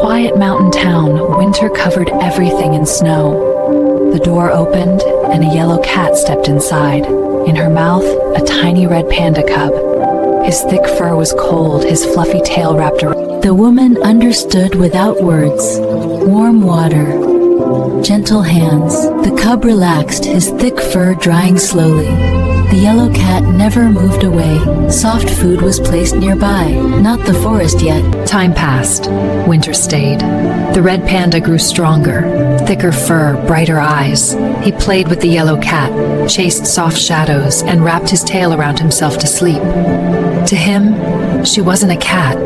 quiet mountain town, winter covered everything in snow. The door opened, and a yellow cat stepped inside. In her mouth, a tiny red panda cub. His thick fur was cold, his fluffy tail wrapped around. The woman understood without words. Warm water, gentle hands. The cub relaxed, his thick fur drying slowly. The yellow cat never moved away. Soft food was placed nearby, not the forest yet. Time passed. Winter stayed. The red panda grew stronger. Thicker fur, brighter eyes. He played with the yellow cat, chased soft shadows, and wrapped his tail around himself to sleep. To him, she wasn't a cat.